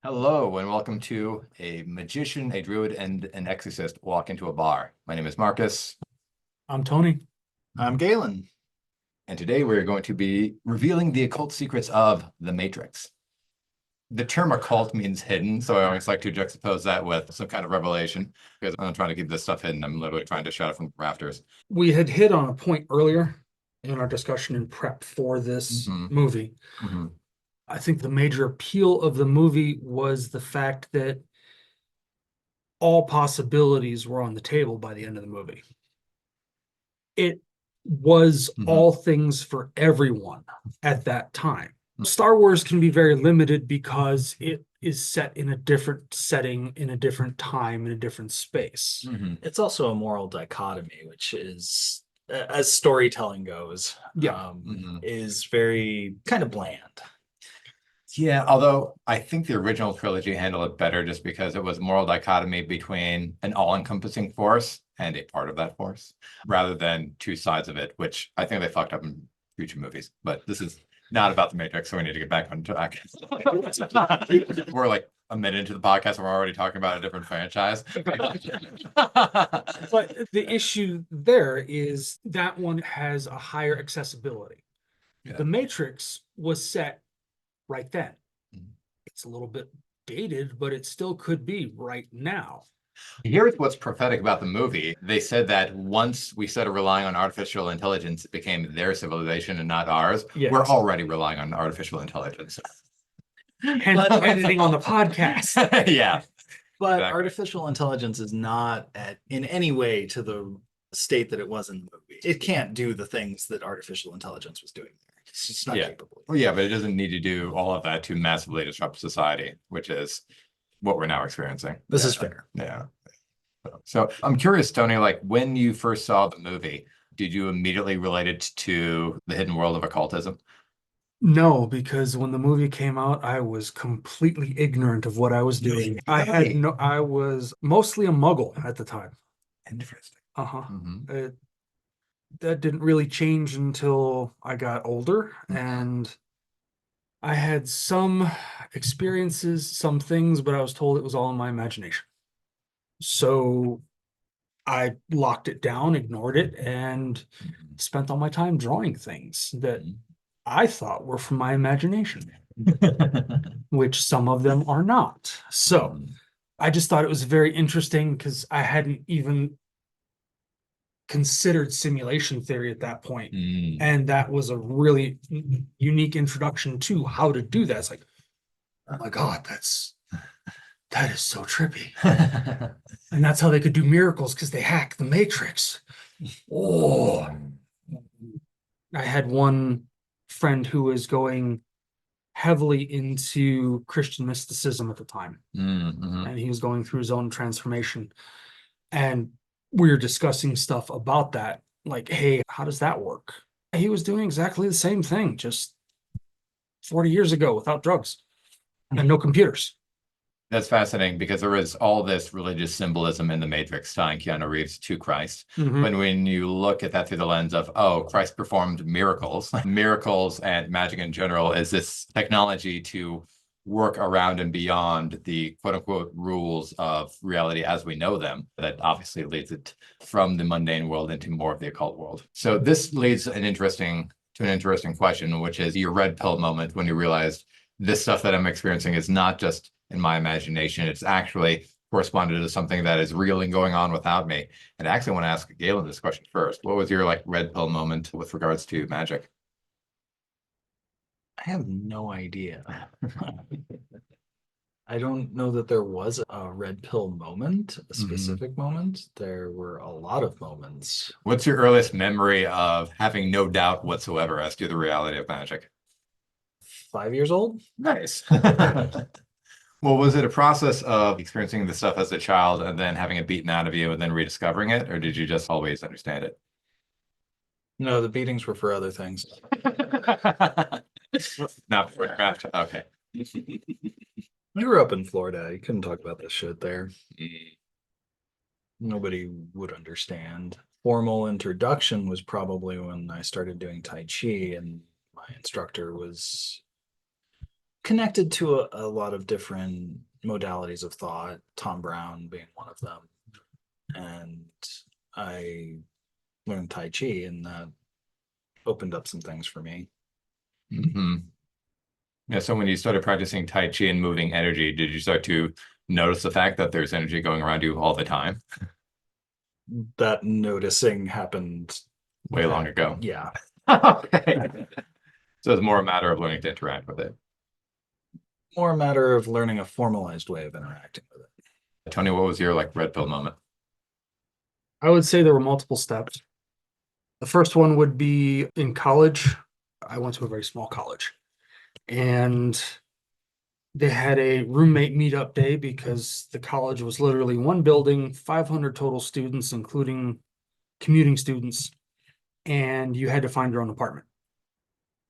Hello, and welcome to A Magician, a Druid, and an Exorcist Walk into a Bar. My name is Marcus, I'm Tony. I'm Galen. and today we're going to be revealing the occult secrets of the Matrix. The term occult means hidden, so I always like to juxtapose that with some kind of revelation, because I'm not trying to keep this stuff hidden. I'm literally trying to shout it from the rafters. We had hit on a point earlier in our discussion and prep for this movie. I think the major appeal of the movie was the fact that all possibilities were on the table by the end of the movie. It was all things for everyone at that time. Star Wars can be very limited because it is set in a different setting, in a different time, in a different space. It's also a moral dichotomy, which is, as storytelling goes, is very kind of bland. Yeah, although I think the original trilogy handled it better just because it was a moral dichotomy between an all-encompassing force and a part of that force, rather than two sides of it, which I think they fucked up in future movies. But this is not about the Matrix, so we need to get back on track. We're like a minute into the podcast and we're already talking about a different franchise. But the issue there is that one has a higher accessibility. Yeah. The Matrix was set right then. It's a little bit dated, but it still could be right now. Here's what's prophetic about the movie. They said that once we started relying on artificial intelligence, it became their civilization and not ours. Yes. We're already relying on artificial intelligence. Hence editing on the podcast. Yeah. But Exactly. artificial intelligence is not in any way to the state that it was in the movie. It can't do the things that artificial intelligence was doing there. It's just not capable. Well, yeah, but it doesn't need to do all of that to massively disrupt society, which is what we're now experiencing. This is fair. Yeah. So I'm curious, Tony, like when you first saw the movie, did you immediately relate it to the hidden world of occultism? No, because when the movie came out, I was completely ignorant of what I was doing. I was mostly a muggle at the time. Interesting. That didn't really change until I got older, and I had some experiences, some things, but I was told it was all in my imagination. So I locked it down, ignored it, and spent all my time drawing things that I thought were from my imagination, which some of them are not. So I just thought it was very interesting because I hadn't even considered simulation theory at that point. And that was a really unique introduction to how to do that. It's like, oh my God, that is so trippy. And that's how they could do miracles, because they hacked the Matrix. Oh, I had one friend who was going heavily into Christian mysticism at the time. And he was going through his own transformation. And we were discussing stuff about that. Like, hey, how does that work? He was doing exactly the same thing, just 40 years ago without drugs and no computers. That's fascinating because there is all this religious symbolism in the Matrix tying Keanu Reeves to Christ. But when you look at that through the lens of, oh, Christ performed miracles, miracles and magic in general is this technology to work around and beyond the quote unquote rules of reality as we know them, that obviously leads it from the mundane world into more of the occult world. So this leads to an interesting question, which is your red pill moment when you realized this stuff that I'm experiencing is not just in my imagination, it's actually corresponded to something that is real and going on without me. And I actually want to ask Galen this question first. What was your like red pill moment with regards to magic? I have no idea. I don't know that there was a red pill moment, a specific moment. There were a lot of moments. What's your earliest memory of having no doubt whatsoever as to the reality of magic? 5 years old? Nice. Well, was it a process of experiencing the stuff as a child and then having it beaten out of you and then rediscovering it, or did you just always understand it? No, the beatings were for other things. Not for craft. Okay. I grew up in Florida. You couldn't talk about this shit there. Nobody would understand. Formal introduction was probably when I started doing Tai Chi, and my instructor was connected to a lot of different modalities of thought, Tom Brown being one of them. And I learned Tai Chi, and that opened up some things for me. Yeah, so when you started practicing Tai Chi and moving energy, did you start to notice the fact that there's energy going around you all the time? That noticing happened Way long ago. Yeah. Okay. So it's more a matter of learning to interact with it. More a matter of learning a formalized way of interacting with it. Tony, what was your like red pill moment? I would say there were multiple steps. The first one would be in college. I went to a very small college, and they had a roommate meetup day because the college was literally one building, 500 total students, including commuting students, and you had to find your own apartment.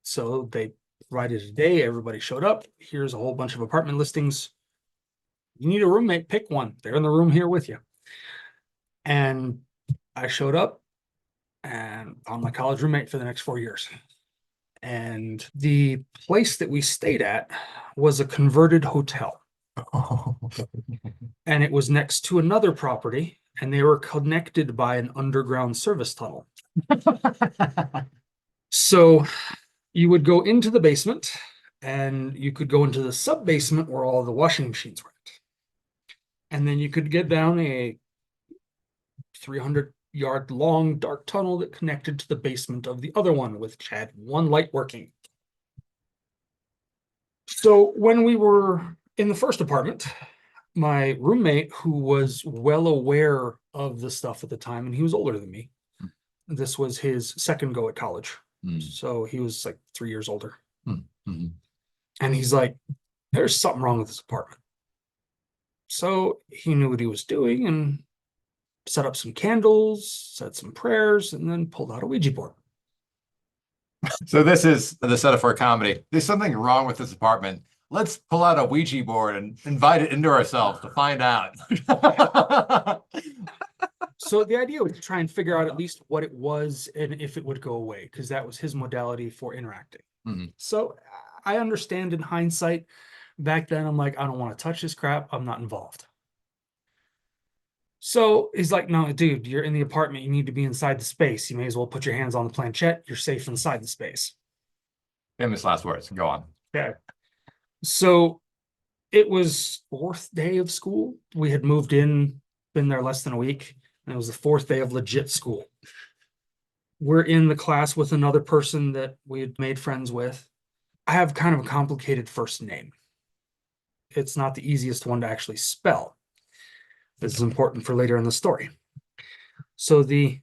So they provided a day, everybody showed up. Here's a whole bunch of apartment listings. You need a roommate, pick one. They're in the room here with you. And I showed up and found my college roommate for the next 4 years. And the place that we stayed at was a converted hotel. And it was next to another property, and they were connected by an underground service tunnel. So you would go into the basement, and you could go into the sub basement where all the washing machines were at. And then you could get down a 300-yard long dark tunnel that connected to the basement of the other one, which had one light working. So when we were in the first apartment, my roommate, who was well aware of the stuff at the time, and he was older than me, this was his second go at college. So he was like 3 years older. And he's like, there's something wrong with this apartment. So he knew what he was doing and set up some candles, said some prayers, and then pulled out a Ouija board. So this is the setup for a comedy. There's something wrong with this apartment. Let's pull out a Ouija board and invite it into ourselves to find out. So the idea was to try and figure out at least what it was and if it would go away, because that was his modality for interacting. So I understand in hindsight, back then I'm like, I don't want to touch this crap. I'm not involved. So he's like, no, dude, you're in the apartment. You need to be inside the space. You may as well put your hands on the planchette. You're safe inside the space. Famous last words. Go on. Okay. So it was 4th day of school. We had moved in, been there less than a week, and it was the 4th day of legit school. We're in the class with another person that we had made friends with. I have kind of a complicated first name. It's not the easiest one to actually spell. This is important for later in the story. So the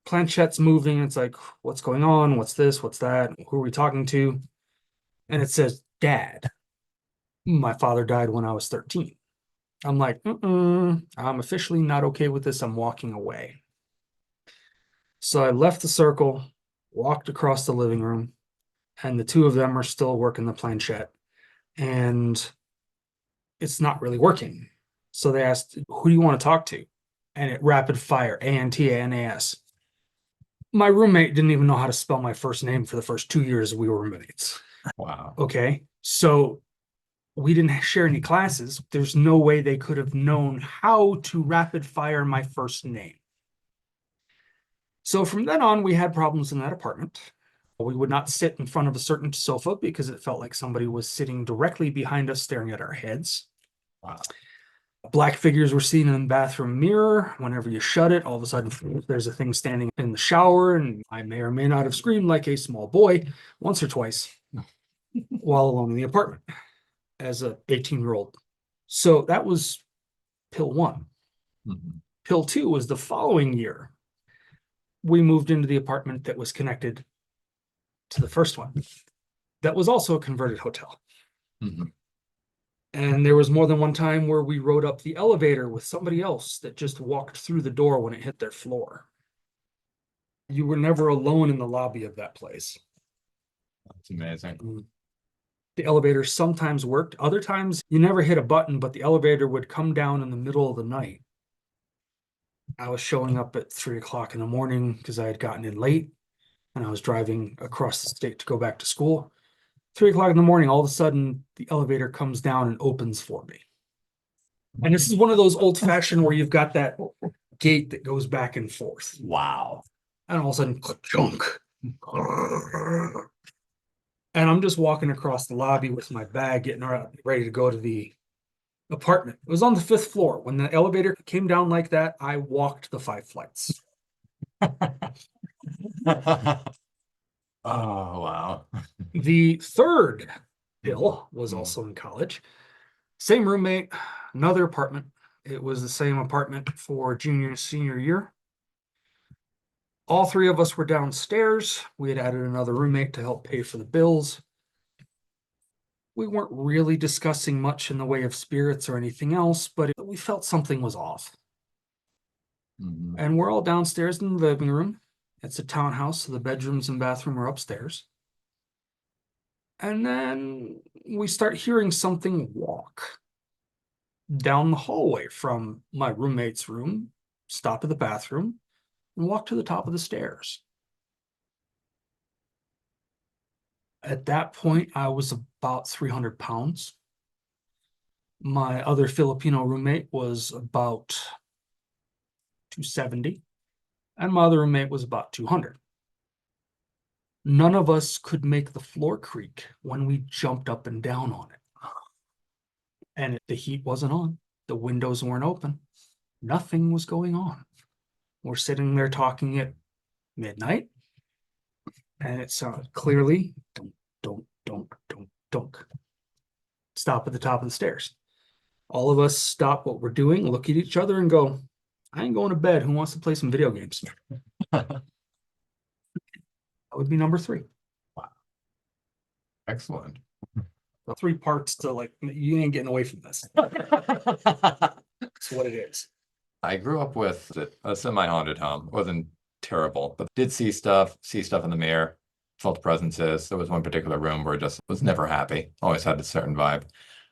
planchette's moving. It's like, what's going on? What's this? What's that? Who are we talking to? And it says, Dad. My father died when I was 13. I'm like, I'm officially not okay with this. I'm walking away. So I left the circle, walked across the living room, and the two of them are still working the planchette. And it's not really working. So they asked, who do you want to talk to? And it rapid fire, ANTANAS. My roommate didn't even know how to spell my first name for the first 2 years we were roommates. Wow. Okay. So we didn't share any classes. There's no way they could have known how to rapid fire my first name. So from then on, we had problems in that apartment. We would not sit in front of a certain sofa because it felt like somebody was sitting directly behind us staring at our heads. Wow. Black figures were seen in the bathroom mirror. Whenever you shut it, all of a sudden there's a thing standing in the shower, and I may or may not have screamed like a small boy once or twice while alone in the apartment as a 18-year-old. So that was pill 1. Pill 2 was the following year. We moved into the apartment that was connected to the first one. That was also a converted hotel. And there was more than one time where we rode up the elevator with somebody else that just walked through the door when it hit their floor. You were never alone in the lobby of that place. That's amazing. The elevator sometimes worked. Other times you never hit a button, but the elevator would come down in the middle of the night. I was showing up at 3 o'clock in the morning because I had gotten in late and I was driving across the state to go back to school. 3 o'clock in the morning, all of a sudden the elevator comes down and opens for me. And this is one of those old fashioned where you've got that gate that goes back and forth. Wow. And all of a sudden, junk. And I'm just walking across the lobby with my bag, getting ready to go to the apartment. It was on the 5th floor. When the elevator came down like that, I walked the 5 flights. Oh, wow. The third bill was also in college. Same roommate, another apartment. It was the same apartment for junior and senior year. All 3 of us were downstairs. We had added another roommate to help pay for the bills. We weren't really discussing much in the way of spirits or anything else, but we felt something was off. And we're all downstairs in the living room. It's a townhouse, so the bedrooms and bathroom are upstairs. And then we start hearing something walk down the hallway from my roommate's room, stop at the bathroom, and walk to the top of the stairs. At that point, I was about 300 pounds. My other Filipino roommate was about 270, and my other roommate was about 200. None of us could make the floor creak when we jumped up and down on it. And the heat wasn't on. The windows weren't open. Nothing was going on. We're sitting there talking at midnight, and it sounded clearly, don't. Stop at the top of the stairs. All of us stop what we're doing, look at each other and go, I ain't going to bed. Who wants to play some video games? That would be number 3. Wow. Excellent. The 3 parts to like, you ain't getting away from this. That's what it is. I grew up with a semi-haunted home. It wasn't terrible, but did see stuff in the mirror, felt presences. There was one particular room where it just was never happy, always had a certain vibe,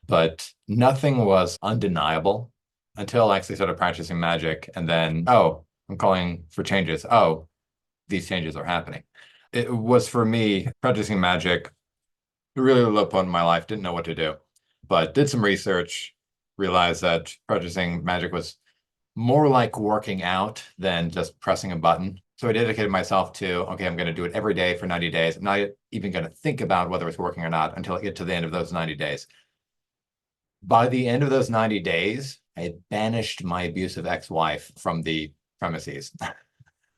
but nothing was undeniable until I actually started practicing magic. And then, oh, I'm calling for changes. Oh, these changes are happening. It was for me, practicing magic, really low point in my life, didn't know what to do, but did some research, realized that practicing magic was more like working out than just pressing a button. So I dedicated myself to, okay, I'm going to do it every day for 90 days. I'm not even going to think about whether it's working or not until I get to the end of those 90 days. By the end of those 90 days, I had banished my abusive ex-wife from the premises.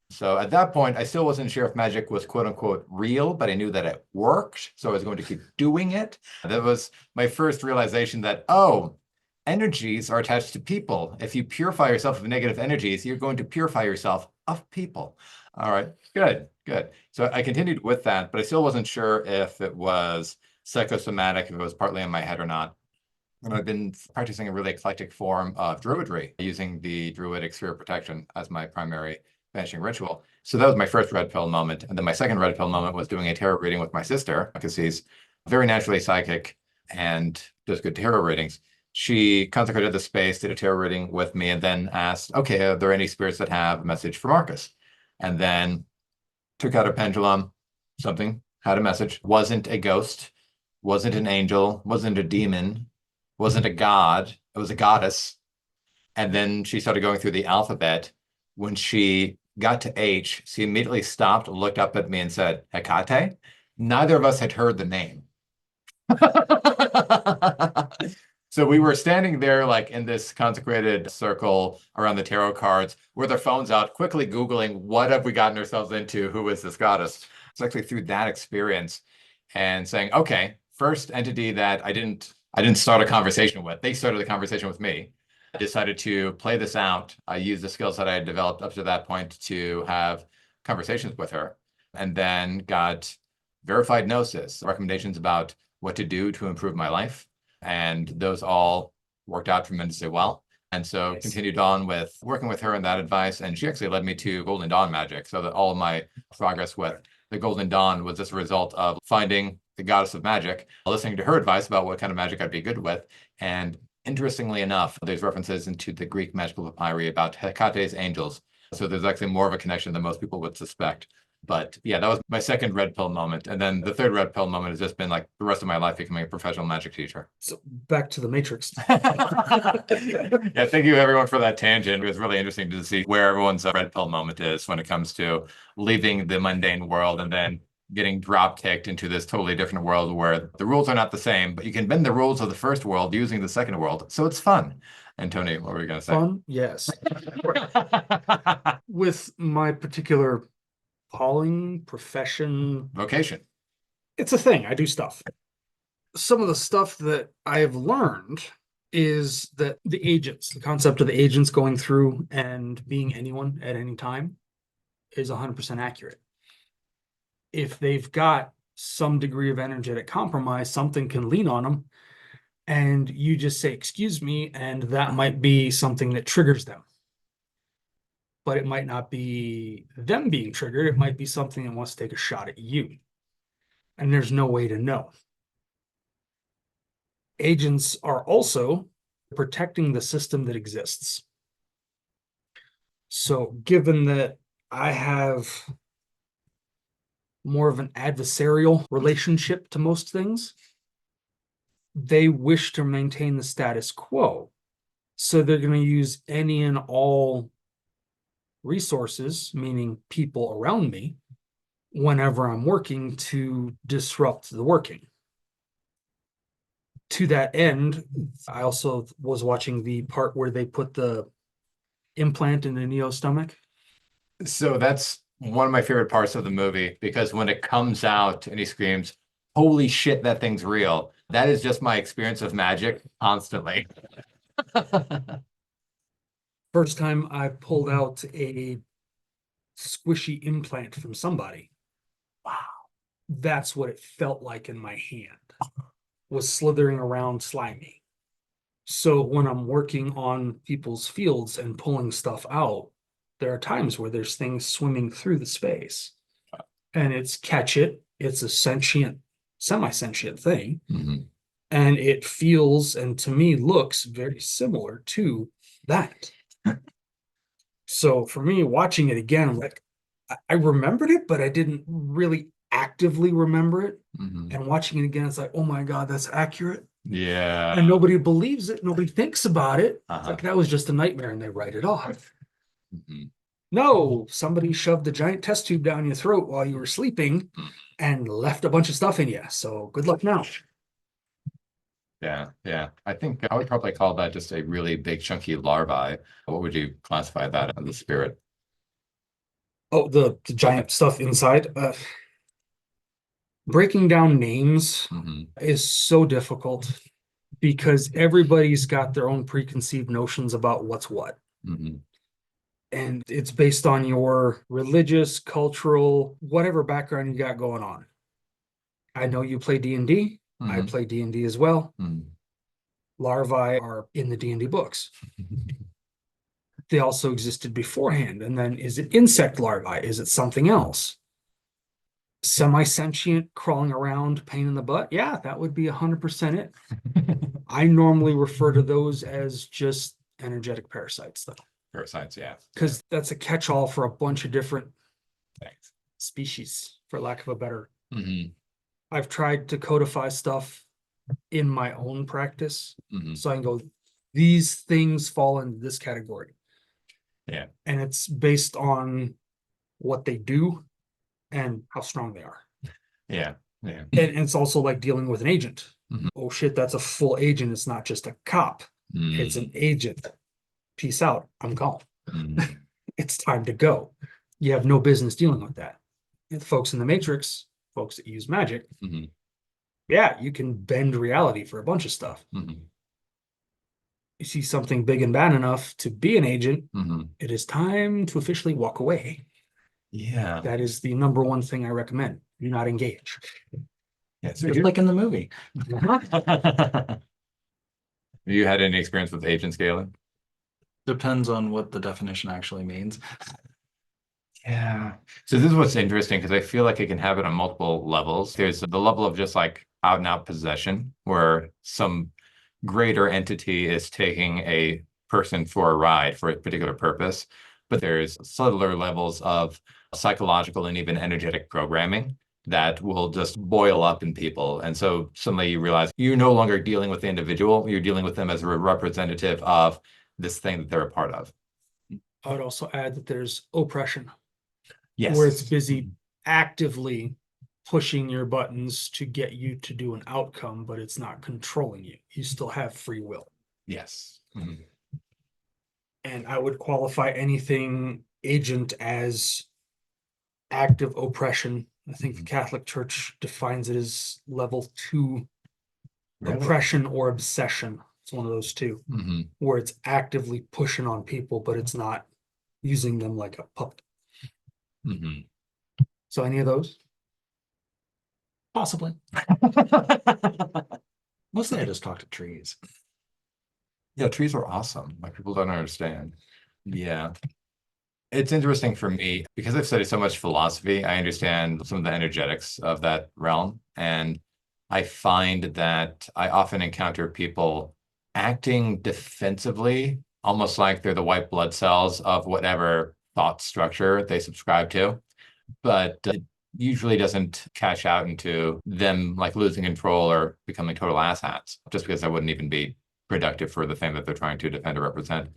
So at that point, I still wasn't sure if magic was quote unquote real, but I knew that it worked. So I was going to keep doing it. That was my first realization that, oh, energies are attached to people. If you purify yourself of negative energies, you're going to purify yourself of people. All right, good. So I continued with that, but I still wasn't sure if it was psychosomatic, if it was partly in my head or not. And I've been practicing a really eclectic form of druidry, using the druidic sphere of protection as my primary banishing ritual. So that was my first red pill moment. And then my second red pill moment was doing a tarot reading with my sister, because she's very naturally psychic and does good tarot readings. She consecrated the space, did a tarot reading with me, and then asked, okay, are there any spirits that have a message for Marcus? And then took out a pendulum, something had a message, wasn't a ghost, wasn't an angel, wasn't a demon, wasn't a god, it was a goddess. And then she started going through the alphabet. When she got to H, she immediately stopped, looked up at me and said, Hecate? Neither of us had heard the name. So we were standing there like in this consecrated circle around the tarot cards with our phones out, quickly Googling, what have we gotten ourselves into? Who is this goddess? It's actually through that experience and saying, okay, first entity that I didn't start a conversation with. They started the conversation with me. I decided to play this out. I used the skills that I had developed up to that point to have conversations with her, and then got verified gnosis, recommendations about what to do to improve my life. And those all worked out tremendously well. And so continued on with working with her and that advice. And she actually led me to Golden Dawn magic. So that all of my progress with the Golden Dawn was as a result of finding the goddess of magic, listening to her advice about what kind of magic I'd be good with. And interestingly enough, there's references into the Greek magical papyri about Hecate's angels. So there's actually more of a connection than most people would suspect. But yeah, that was my second red pill moment. And then the third red pill moment has just been like the rest of my life becoming a professional magic teacher. So back to the Matrix. Yeah, thank you everyone for that tangent. It was really interesting to see where everyone's red pill moment is when it comes to leaving the mundane world and then getting drop kicked into this totally different world where the rules are not the same, but you can bend the rules of the first world using the second world. So it's fun. And Tony, what were you going to say? Fun, yes. With my particular calling, profession, Vocation. it's a thing. I do stuff. Some of the stuff that I have learned is that the agents, the concept of the agents going through and being anyone at any time is 100% accurate. If they've got some degree of energetic compromise, something can lean on them, and you just say, excuse me, and that might be something that triggers them. But it might not be them being triggered. It might be something that wants to take a shot at you. And there's no way to know. Agents are also protecting the system that exists. So given that I have more of an adversarial relationship to most things, they wish to maintain the status quo. So they're going to use any and all resources, meaning people around me, whenever I'm working to disrupt the working. To that end, I also was watching the part where they put the implant in the Neo's stomach. So that's one of my favorite parts of the movie, because when it comes out and he screams, holy shit, that thing's real. That is just my experience of magic constantly. First time I pulled out a squishy implant from somebody. Wow. That's what it felt like in my hand, was slithering around slimy. So when I'm working on people's fields and pulling stuff out, there are times where there's things swimming through the space. And it's catch it. It's a sentient, semi-sentient thing. Mm-hmm. And it feels and to me looks very similar to that. So for me, watching it again, I'm like, I remembered it, but I didn't really actively remember it. Mm-hmm. And watching it again, it's like, oh my God, that's accurate. Yeah. And nobody believes it. Nobody thinks about it. Uh-huh. It's like, that was just a nightmare and they write it off. Mm-hmm. No, somebody shoved a giant test tube down your throat while you were sleeping and left a bunch of stuff in you. So good luck now. Yeah, yeah. I think I would probably call that just a really big chunky larvae. What would you classify that as, the spirit? Oh, the giant stuff inside. Breaking down names is so difficult because everybody's got their own preconceived notions about what's what. And it's based on your religious, cultural, whatever background you got going on. I know you play D&D. I play D&D as well. Larvae are in the D&D books. They also existed beforehand. And then is it insect larvae? Is it something else? Semi-sentient, crawling around, pain in the butt? Yeah, that would be 100% it. I normally refer to those as just energetic parasites, though. Parasites, yeah. Because that's a catch-all for a bunch of different Thanks. species, for lack of a better. I've tried to codify stuff in my own practice. So I can go, these things fall into this category. Yeah. And it's based on what they do and how strong they are. Yeah. Yeah. And it's also like dealing with an agent. Oh shit, that's a full agent. It's not just a cop. It's an agent. Peace out. I'm gone. It's time to go. You have no business dealing with that. And the folks in the Matrix, folks that use magic, yeah, you can bend reality for a bunch of stuff. You see something big and bad enough to be an agent, it is time to officially walk away. Yeah. That is the number one thing I recommend. Do not engage. Yeah, so Just like in the movie. have you had any experience with agent scaling? Depends on what the definition actually means. Yeah. So this is what's interesting, because I feel like it can happen on multiple levels. There's the level of just like out and out possession, where some greater entity is taking a person for a ride for a particular purpose. But there's subtler levels of psychological and even energetic programming that will just boil up in people. And so suddenly you realize you're no longer dealing with the individual, you're dealing with them as a representative of this thing that they're a part of. I would also add that there's oppression, Yes. where it's busy actively pushing your buttons to get you to do an outcome, but it's not controlling you. You still have free will. Yes. And I would qualify anything agent as active oppression. I think the Catholic Church defines it as level 2 Really? oppression or obsession. It's one of those two, where it's actively pushing on people, but it's not using them like a puppet. So any of those? Possibly. Mostly I just talk to trees. Yeah, trees are awesome. Like people don't understand. Yeah. It's interesting for me because I've studied so much philosophy. I understand some of the energetics of that realm. And I find that I often encounter people acting defensively, almost like they're the white blood cells of whatever thought structure they subscribe to. But it usually doesn't cash out into them like losing control or becoming total asshats, just because that wouldn't even be productive for the thing that they're trying to defend or represent.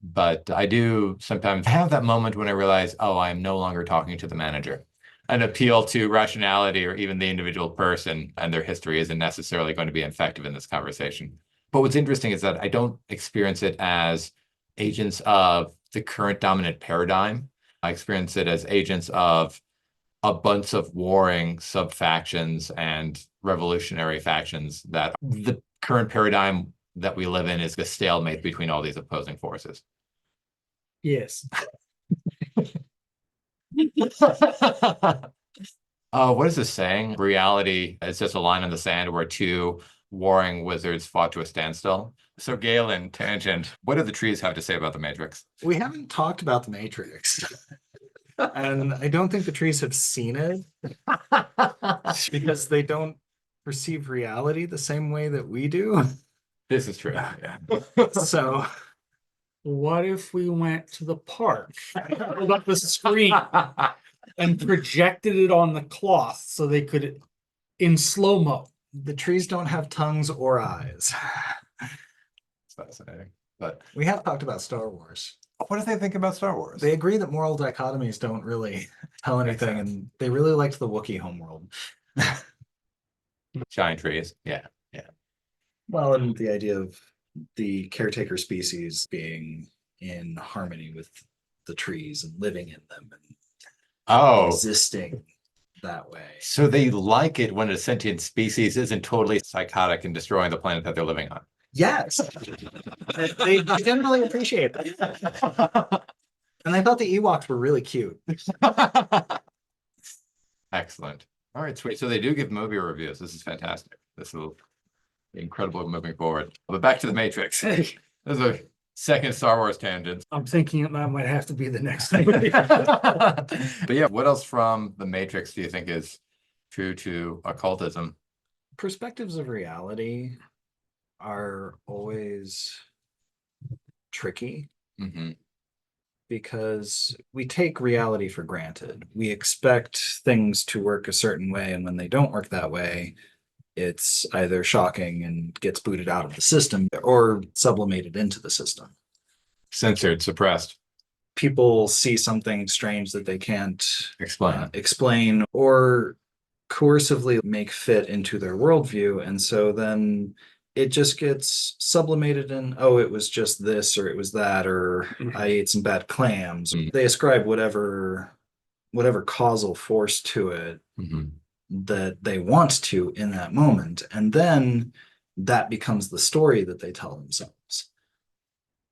But I do sometimes have that moment when I realize, oh, I am no longer talking to the manager. An appeal to rationality or even the individual person and their history isn't necessarily going to be effective in this conversation. But what's interesting is that I don't experience it as agents of the current dominant paradigm. I experience it as agents of a bunch of warring sub-factions and revolutionary factions that the current paradigm that we live in is the stalemate between all these opposing forces. Yes. What is this saying? Reality is just a line in the sand where two warring wizards fought to a standstill. So Galen, tangent, what do the trees have to say about the Matrix? We haven't talked about the Matrix. And I don't think the trees have seen it because they don't perceive reality the same way that we do. This is true. Yeah. So What if we went to the park, pulled up the screen, and projected it on the cloth so they could, in slow-mo? the trees don't have tongues or eyes. It's fascinating. But We have talked about Star Wars. what do they think about Star Wars? They agree that moral dichotomies don't really tell anything, and they really liked the Wookiee homeworld. Giant trees. Yeah. Well, and the idea of the caretaker species being in harmony with the trees and living in them and Oh, existing that way. so they like it when a sentient species isn't totally psychotic and destroying the planet that they're living on. Yes. They generally appreciate that. And I thought the Ewoks were really cute. Excellent. All right, sweet. So they do give movie reviews. This is fantastic. This will be incredible moving forward. But back to the Matrix. There's a second Star Wars tangent. I'm thinking that might have to be the next thing. But yeah, what else from the Matrix do you think is true to occultism? Perspectives of reality are always tricky because we take reality for granted. We expect things to work a certain way, and when they don't work that way, it's either shocking and gets booted out of the system or sublimated into the system. Censored, suppressed. People see something strange that they can't Explain. or coercively make fit into their worldview. And so then it just gets sublimated in, oh, it was just this, or it was that, or I ate some bad clams. They ascribe whatever causal force to it that they want to in that moment. And then that becomes the story that they tell themselves.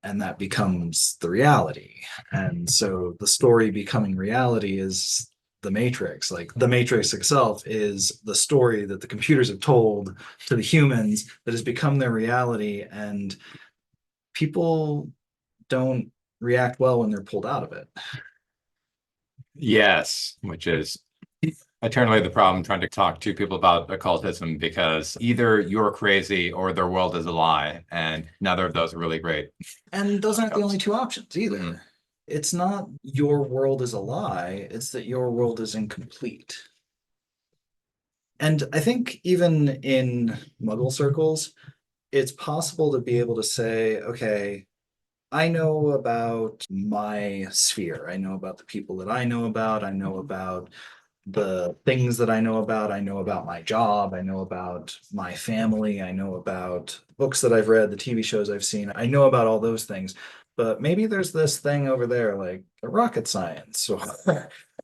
And that becomes the reality. And so the story becoming reality is the Matrix. Like the Matrix itself is the story that the computers have told to the humans that has become their reality. And people don't react well when they're pulled out of it. Yes, which is eternally the problem trying to talk to people about occultism, because either you're crazy or their world is a lie, and neither of those are really great. And those aren't the only two options either. It's not your world is a lie, it's that your world is incomplete. And I think even in Muggle circles, it's possible to be able to say, okay, I know about my sphere. I know about the people that I know about. I know about the things that I know about. I know about my job. I know about my family. I know about books that I've read, the TV shows I've seen. I know about all those things. But maybe there's this thing over there, like rocket science or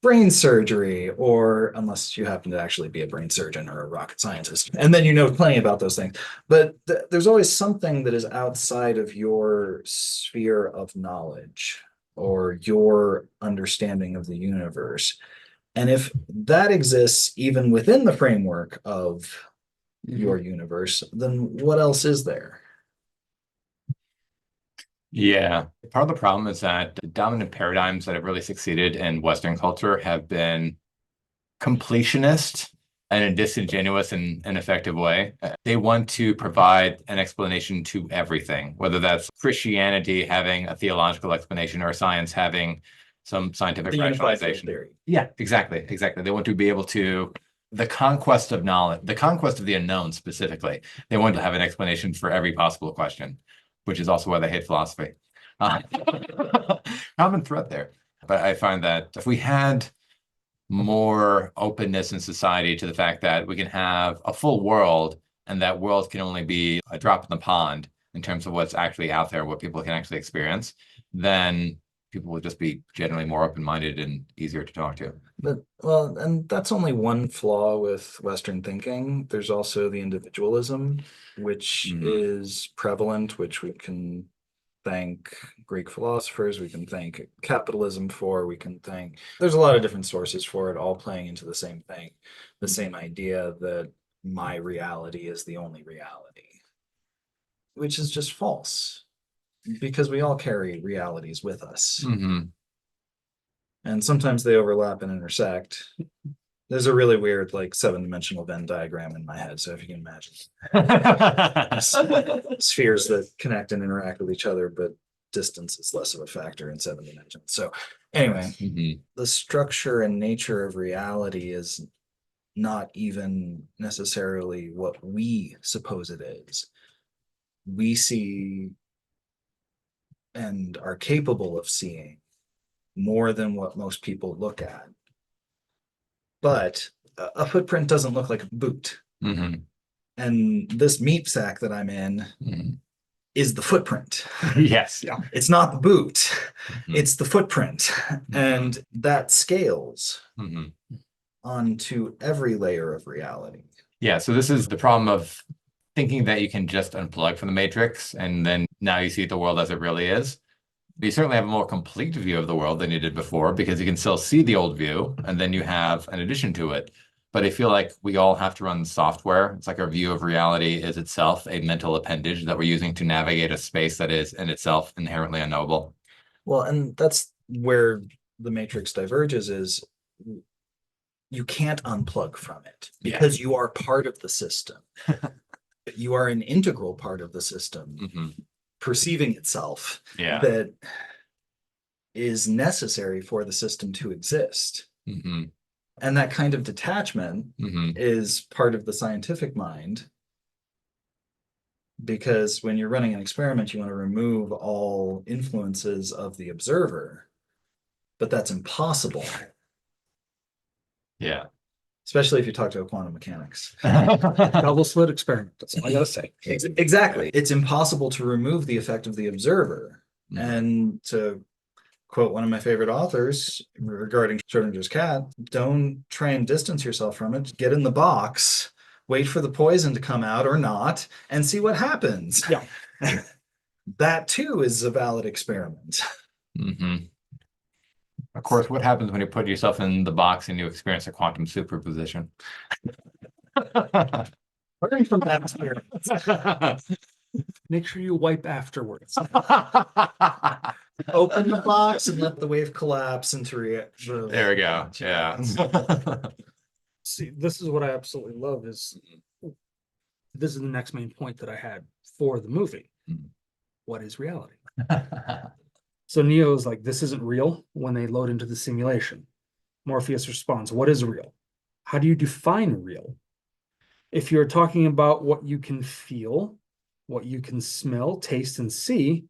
brain surgery, or unless you happen to actually be a brain surgeon or a rocket scientist, and then you know plenty about those things. But there's always something that is outside of your sphere of knowledge or your understanding of the universe. And if that exists even within the framework of your universe, then what else is there? Yeah. Part of the problem is that the dominant paradigms that have really succeeded in Western culture have been completionist and a disingenuous and ineffective way. They want to provide an explanation to everything, whether that's Christianity having a theological explanation or science having some scientific The unified field rationalization. theory. Yeah, exactly. They want to be able to, the conquest of knowledge, the conquest of the unknown specifically. They want to have an explanation for every possible question, which is also why they hate philosophy. Common thread there. But I find that if we had more openness in society to the fact that we can have a full world and that world can only be a drop in the pond in terms of what's actually out there, what people can actually experience, then people will just be generally more open-minded and easier to talk to. But well, and that's only one flaw with Western thinking. There's also the individualism, which is prevalent, which we can thank Greek philosophers, we can thank capitalism for, we can thank, there's a lot of different sources for it, all playing into the same thing, the same idea that my reality is the only reality, which is just false because we all carry realities with us. And sometimes they overlap and intersect. There's a really weird, like, 7-dimensional Venn diagram in my head. So if you can imagine spheres that connect and interact with each other, but distance is less of a factor in 7 dimensions. So anyway, the structure and nature of reality is not even necessarily what we suppose it is. We see and are capable of seeing more than what most people look at. But a footprint doesn't look like a boot. And this meat sack that I'm in is the footprint. Yes. Yeah. It's not the boot. It's the footprint. And that scales onto every layer of reality. Yeah. So this is the problem of thinking that you can just unplug from the matrix and then now you see the world as it really is. You certainly have a more complete view of the world than you did before because you can still see the old view and then you have an addition to it. But I feel like we all have to run software. It's like our view of reality is itself a mental appendage that we're using to navigate a space that is in itself inherently unknowable. Well, and that's where the matrix diverges is you can't unplug from it because you are part of the system. You are an integral part of the system. Perceiving itself that is necessary for the system to exist. And that kind of detachment is part of the scientific mind because when you're running an experiment, you want to remove all influences of the observer, but that's impossible. Yeah. Especially if you talk to a quantum mechanics. Double slit experiment. That's all I gotta say. Exactly. It's impossible to remove the effect of the observer. And to quote one of my favorite authors regarding Schrodinger's cat, don't try and distance yourself from it. Get in the box, wait for the poison to come out or not, and see what happens. Yeah. That too is a valid experiment. Of course, what happens when you put yourself in the box and you experience a quantum superposition? Learn from that experience. Make sure you wipe afterwards. Open the box and let the wave collapse into There we go. Yeah. See, this is what I absolutely love is this is the next main point that I had for the movie. What is reality? So Neo is like, this isn't real when they load into the simulation. Morpheus responds, what is real? How do you define real? If you're talking about what you can feel, what you can smell, taste, and see,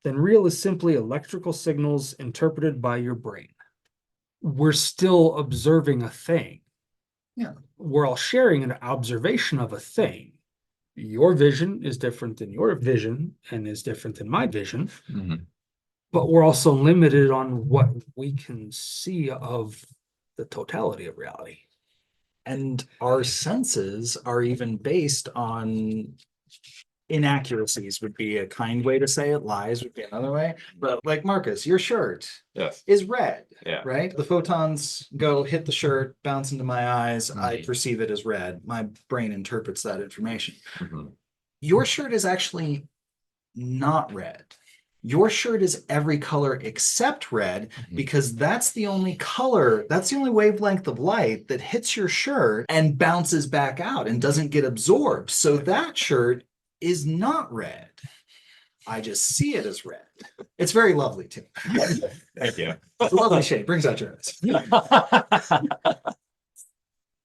then real is simply electrical signals interpreted by your brain. We're still observing a thing. Yeah. We're all sharing an observation of a thing. Your vision is different than your vision and is different than my vision. But we're also limited on what we can see of the totality of reality. And our senses are even based on inaccuracies, would be a kind way to say it. Lies would be another way. But like Marcus, your shirt Yes. is red, Yeah. right? The photons go hit the shirt, bounce into my eyes. I perceive it as red. My brain interprets that information. Your shirt is actually not red. Your shirt is every color except red, because that's the only color, that's the only wavelength of light that hits your shirt and bounces back out and doesn't get absorbed. So that shirt is not red. I just see it as red. It's very lovely too. Thank you. It's a lovely shade, brings out your eyes.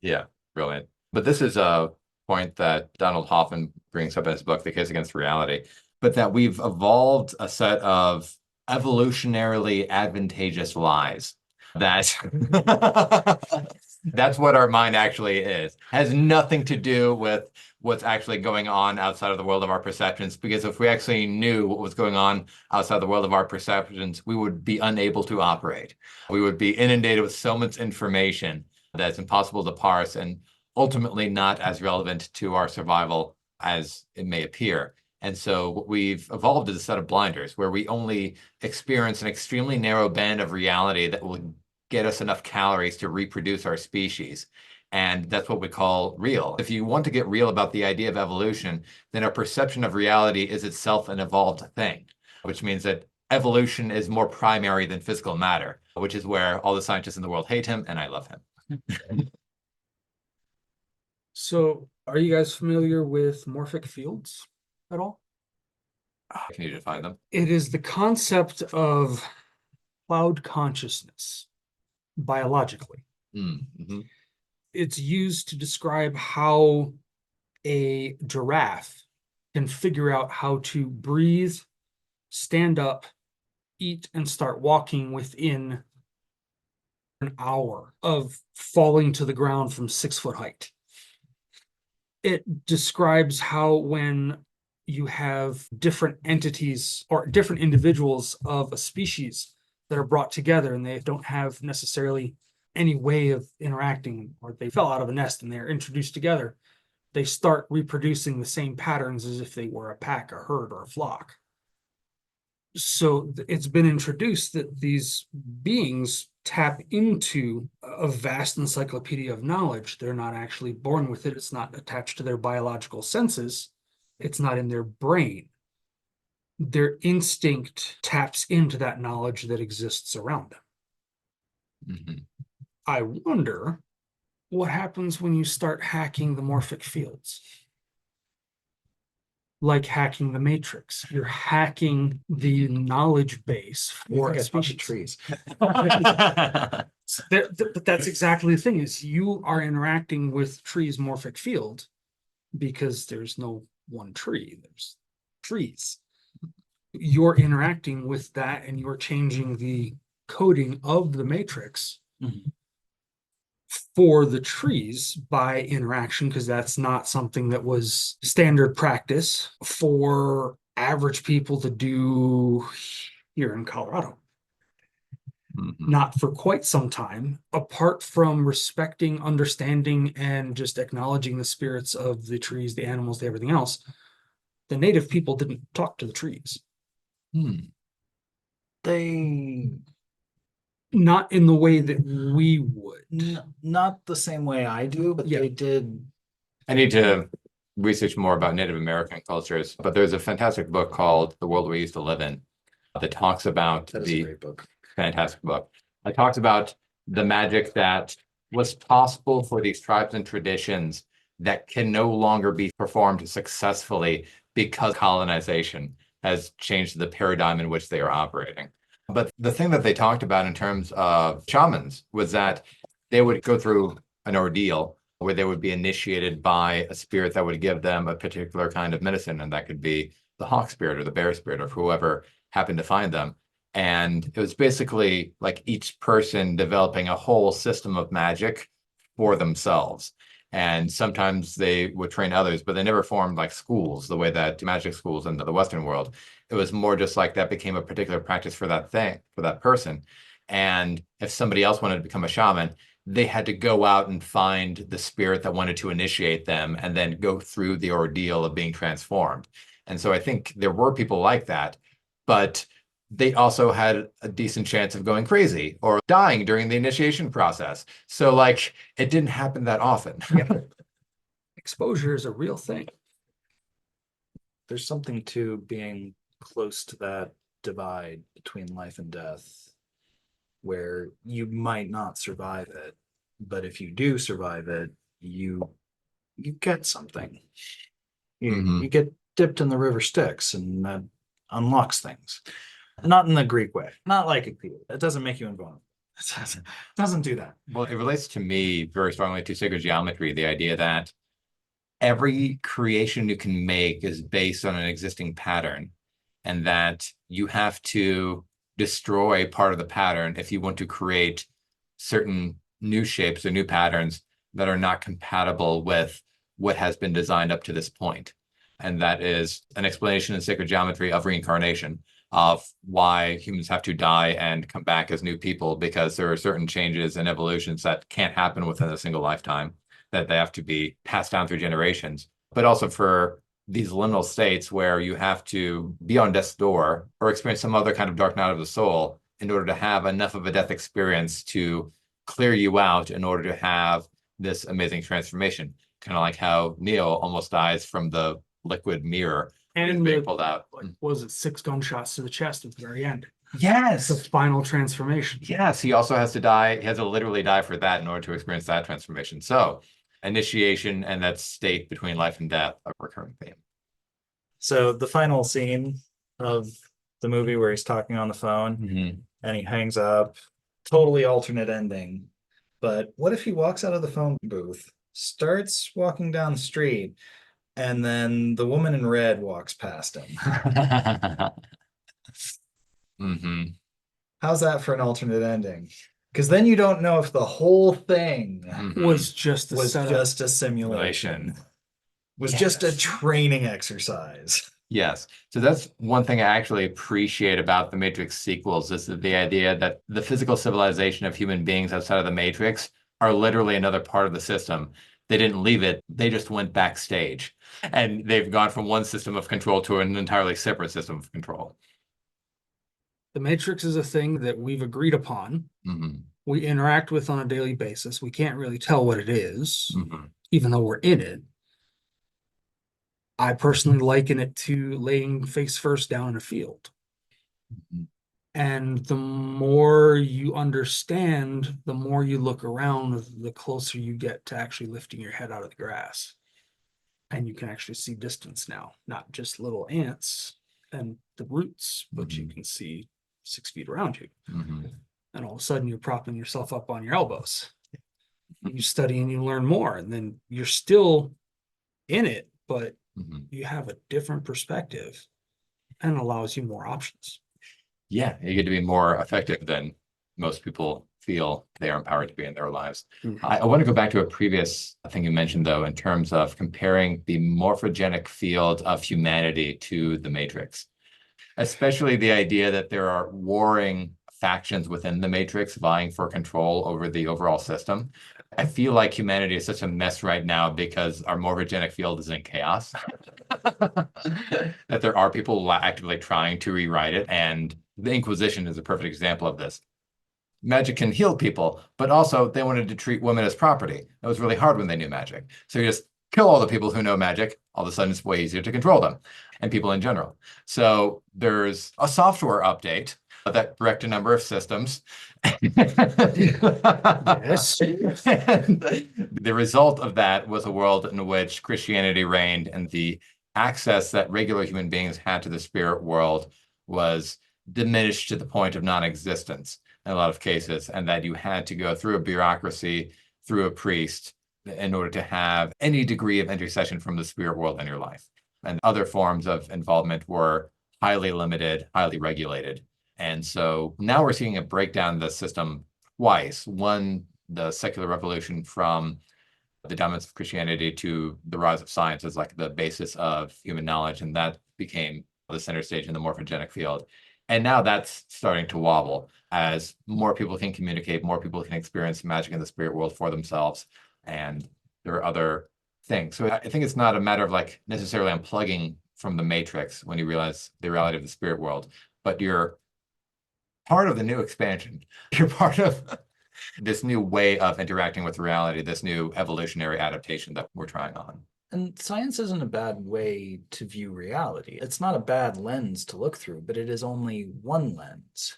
Yeah, brilliant. But this is a point that Donald Hoffman brings up in his book, The Case Against Reality, but that we've evolved a set of evolutionarily advantageous lies. That's what our mind actually is. Has nothing to do with what's actually going on outside of the world of our perceptions, because if we actually knew what was going on outside the world of our perceptions, we would be unable to operate. We would be inundated with so much information that it's impossible to parse and ultimately not as relevant to our survival as it may appear. And so what we've evolved is a set of blinders where we only experience an extremely narrow band of reality that will get us enough calories to reproduce our species. And that's what we call real. If you want to get real about the idea of evolution, then our perception of reality is itself an evolved thing, which means that evolution is more primary than physical matter, which is where all the scientists in the world hate him, and I love him. So are you guys familiar with morphic fields at all? Can you define them? It is the concept of cloud consciousness biologically. It's used to describe how a giraffe can figure out how to breathe, stand up, eat, and start walking within an hour of falling to the ground from 6-foot height. It describes how when you have different entities or different individuals of a species that are brought together and they don't have necessarily any way of interacting, or they fell out of a nest and they're introduced together, they start reproducing the same patterns as if they were a pack, a herd, or a flock. So it's been introduced that these beings tap into a vast encyclopedia of knowledge. They're not actually born with it. It's not attached to their biological senses. It's not in their brain. Their instinct taps into that knowledge that exists around them. I wonder what happens when you start hacking the morphic fields. Like hacking the matrix. You're hacking the knowledge base for a species. Trees. But that's exactly the thing, is you are interacting with trees' morphic field because there's no one tree, there's trees. You're interacting with that and you're changing the coding of the matrix for the trees by interaction, because that's not something that was standard practice for average people to do here in Colorado. Not for quite some time, apart from respecting, understanding, and just acknowledging the spirits of the trees, the animals, everything else. The native people didn't talk to the trees. They Not in the way that we would. not the same way I do, but they did. I need to research more about Native American cultures, but there's a fantastic book called The World We Used to Live In that talks about That is a great book. Fantastic book. It talks about the magic that was possible for these tribes and traditions that can no longer be performed successfully because colonization has changed the paradigm in which they are operating. But the thing that they talked about in terms of shamans was that they would go through an ordeal where they would be initiated by a spirit that would give them a particular kind of medicine. And that could be the hawk spirit or the bear spirit or whoever happened to find them. And it was basically like each person developing a whole system of magic for themselves. And sometimes they would train others, but they never formed like schools the way that magic schools in the Western world. It was more just like that became a particular practice for that thing, for that person. And if somebody else wanted to become a shaman, they had to go out and find the spirit that wanted to initiate them and then go through the ordeal of being transformed. And so I think there were people like that, but they also had a decent chance of going crazy or dying during the initiation process. So like it didn't happen that often. Exposure is a real thing. There's something to being close to that divide between life and death, where you might not survive it, but if you do survive it, you get something. You get dipped in the river Styx, and that unlocks things. Not in the Greek way, not like it doesn't make you invulnerable. It doesn't do that. Well, it relates to me very strongly to sacred geometry, the idea that every creation you can make is based on an existing pattern, and that you have to destroy part of the pattern if you want to create certain new shapes or new patterns that are not compatible with what has been designed up to this point. And that is an explanation in sacred geometry of reincarnation, of why humans have to die and come back as new people, because there are certain changes and evolutions that can't happen within a single lifetime, that they have to be passed down through generations. But also for these liminal states where you have to be on death's door or experience some other kind of dark night of the soul in order to have enough of a death experience to clear you out in order to have this amazing transformation. Kind of like how Neo almost dies from the liquid mirror And being pulled out. like, was it 6 gunshots to the chest at the very end? Yes. The final transformation. Yes, he also has to die. He has to literally die for that in order to experience that transformation. So initiation and that state between life and death, a recurring theme. So the final scene of the movie where he's talking on the phone and he hangs up, totally alternate ending. But what if he walks out of the phone booth, starts walking down the street, and then the woman in red walks past him? How's that for an alternate ending? Because then you don't know if the whole thing Was just a was setup. just a simulation, was just a training exercise. Yes. So that's one thing I actually appreciate about the Matrix sequels, is the idea that the physical civilization of human beings outside of the Matrix are literally another part of the system. They didn't leave it. They just went backstage, and they've gone from one system of control to an entirely separate system of control. The Matrix is a thing that we've agreed upon. We interact with on a daily basis. We can't really tell what it is, even though we're in it. I personally liken it to laying face first down in a field. And the more you understand, the more you look around, the closer you get to actually lifting your head out of the grass. And you can actually see distance now, not just little ants and the roots, but you can see 6 feet around you. And all of a sudden you're propping yourself up on your elbows. You study and you learn more, and then you're still in it, but you have a different perspective and allows you more options. Yeah, you get to be more effective than most people feel they are empowered to be in their lives. I want to go back to a previous thing you mentioned, though, in terms of comparing the morphogenic field of humanity to the Matrix, especially the idea that there are warring factions within the Matrix vying for control over the overall system. I feel like humanity is such a mess right now because our morphogenic field is in chaos. That there are people actively trying to rewrite it, and the Inquisition is a perfect example of this. Magic can heal people, but also they wanted to treat women as property. That was really hard when they knew magic. So you just kill all the people who know magic. All of a sudden, it's way easier to control them and people in general. So there's a software update that correct a number of systems. Yes. And the result of that was a world in which Christianity reigned, and the access that regular human beings had to the spirit world was diminished to the point of non-existence in a lot of cases, and that you had to go through a bureaucracy, through a priest, in order to have any degree of intercession from the spirit world in your life. And other forms of involvement were highly limited, highly regulated. And so now we're seeing a breakdown of the system twice. One, the secular revolution from the dominance of Christianity to the rise of science as like the basis of human knowledge, and that became the center stage in the morphogenic field. And now that's starting to wobble as more people can communicate, more people can experience magic in the spirit world for themselves, and there are other things. So I think it's not a matter of like necessarily unplugging from the matrix when you realize the reality of the spirit world, but you're part of the new expansion. You're part of this new way of interacting with reality, this new evolutionary adaptation that we're trying on. And science isn't a bad way to view reality. It's not a bad lens to look through, but it is only one lens.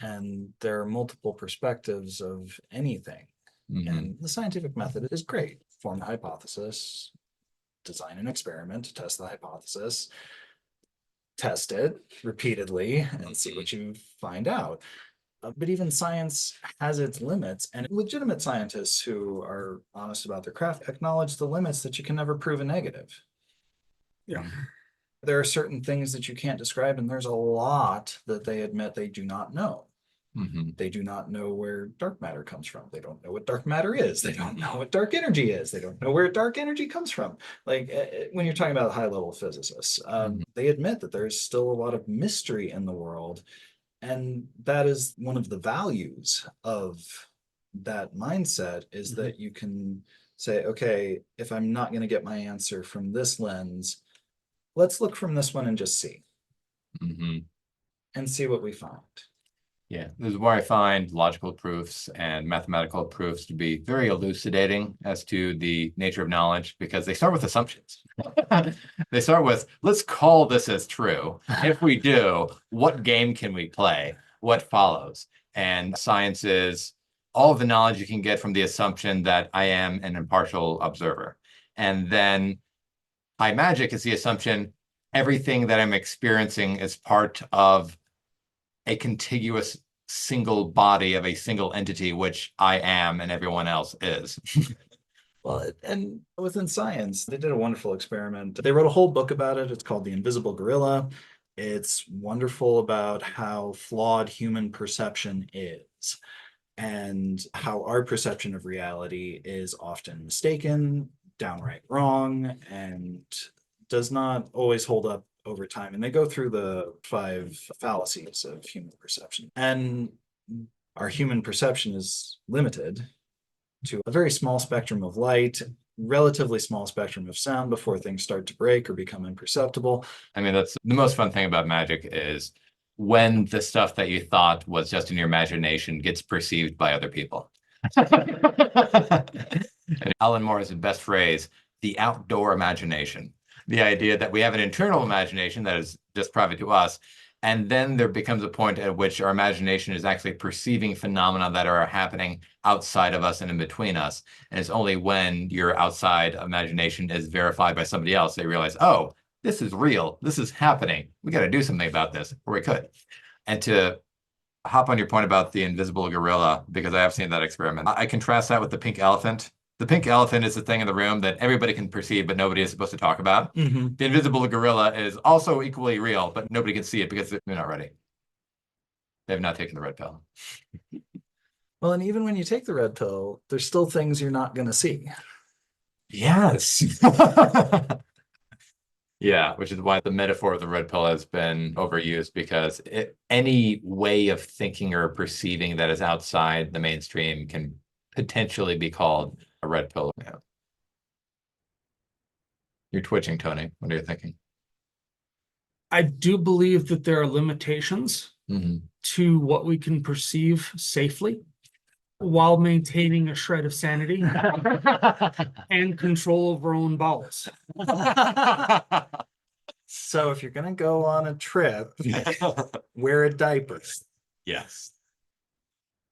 And there are multiple perspectives of anything. And the scientific method is great. Form a hypothesis, design an experiment to test the hypothesis, test it repeatedly, and see what you find out. But even science has its limits, and legitimate scientists who are honest about their craft acknowledge the limits that you can never prove a negative. Yeah. There are certain things that you can't describe, and there's a lot that they admit they do not know. They do not know where dark matter comes from. They don't know what dark matter is. They don't know what dark energy is. They don't know where dark energy comes from. Like when you're talking about high level physicists, they admit that there's still a lot of mystery in the world. And that is one of the values of that mindset is that you can say, okay, if I'm not going to get my answer from this lens, let's look from this one and just see. And see what we find. Yeah, this is where I find logical proofs and mathematical proofs to be very elucidating as to the nature of knowledge, because they start with assumptions. They start with, let's call this as true. If we do, what game can we play? What follows? And science is all of the knowledge you can get from the assumption that I am an impartial observer. And then high magic is the assumption everything that I'm experiencing is part of a contiguous single body of a single entity, which I am and everyone else is. Well, and within science, they did a wonderful experiment. They wrote a whole book about it. It's called The Invisible Gorilla. It's wonderful about how flawed human perception is and how our perception of reality is often mistaken, downright wrong, and does not always hold up over time. And they go through the 5 fallacies of human perception. And our human perception is limited to a very small spectrum of light, relatively small spectrum of sound before things start to break or become imperceptible. I mean, that's the most fun thing about magic is when the stuff that you thought was just in your imagination gets perceived by other people. Alan Moore's best phrase, the outdoor imagination. The idea that we have an internal imagination that is just private to us, and then there becomes a point at which our imagination is actually perceiving phenomena that are happening outside of us and in between us. And it's only when your outside imagination is verified by somebody else, they realize, oh, this is real. This is happening. We got to do something about this, or we could. And to hop on your point about the invisible gorilla, because I have seen that experiment, I contrast that with the pink elephant. The pink elephant is the thing in the room that everybody can perceive, but nobody is supposed to talk about. The invisible gorilla is also equally real, but nobody can see it because they're not ready. They've not taken the red pill. Well, and even when you take the red pill, there's still things you're not going to see. Yes. Yeah, which is why the metaphor of the red pill has been overused, because any way of thinking or perceiving that is outside the mainstream can potentially be called a red pill. Yeah. You're twitching, Tony. What are you thinking? I do believe that there are limitations to what we can perceive safely while maintaining a shred of sanity and control of our own bowels. So if you're going to go on a trip, wear a diaper. Yes.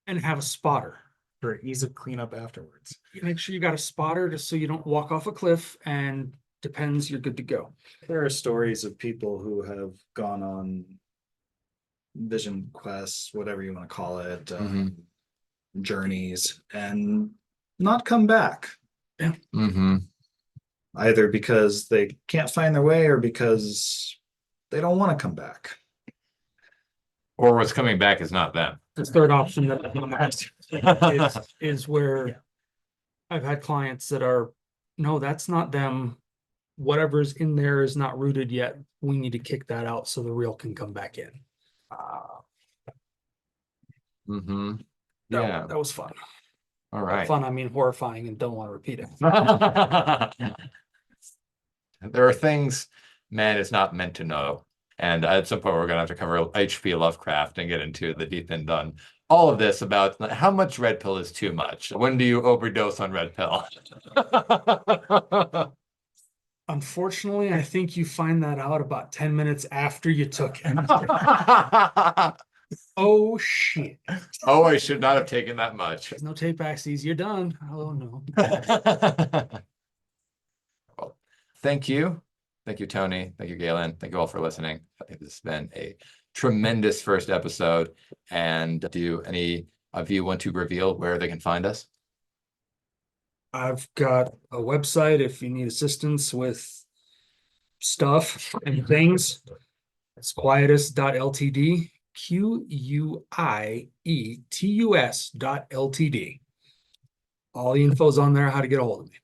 And have a spotter. For ease of cleanup afterwards. Make sure you got a spotter just so you don't walk off a cliff, and depends, you're good to go. There are stories of people who have gone on vision quests, whatever you want to call it, Mhm. journeys, and not come back, Mm-hmm. either because they can't find their way or because they don't want to come back. Or what's coming back is not them. The third option that I'm asked is where I've had clients that are, no, that's not them. Whatever's in there is not rooted yet. We need to kick that out so the real can come back in. Mm-hmm. That- Yeah. That was fun. All By right. fun, I mean horrifying and don't want to repeat it. There are things man is not meant to know. And at some point, we're going to have to cover H.P. Lovecraft and get into the deep end on all of this about how much red pill is too much. When do you overdose on red pill? Unfortunately, I think you find that out about 10 minutes after you took it. Oh, shit. Oh, I should not have taken that much. There's no take backsies. You're done. Oh, no. Well, thank you. Thank you, Tony. Thank you, Galen. Thank you all for listening. I think this has been a tremendous first episode. And do any of you want to reveal where they can find us? I've got a website if you need assistance with stuff and things. It's quietus.ltd, QUIETUS.ltd. All the info's on there, how to get a hold of me.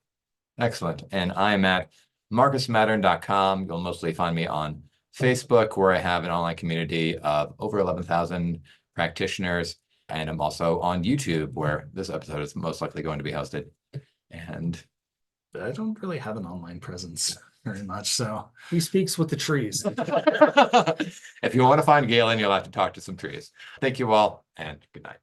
Excellent. And I'm at marcusmattern.com. You'll mostly find me on Facebook, where I have an online community of over 11,000 practitioners. And I'm also on YouTube, where this episode is most likely going to be hosted. And I don't really have an online presence very much, so. He speaks with the trees. if you want to find Galen, you'll have to talk to some trees. Thank you all, and good night.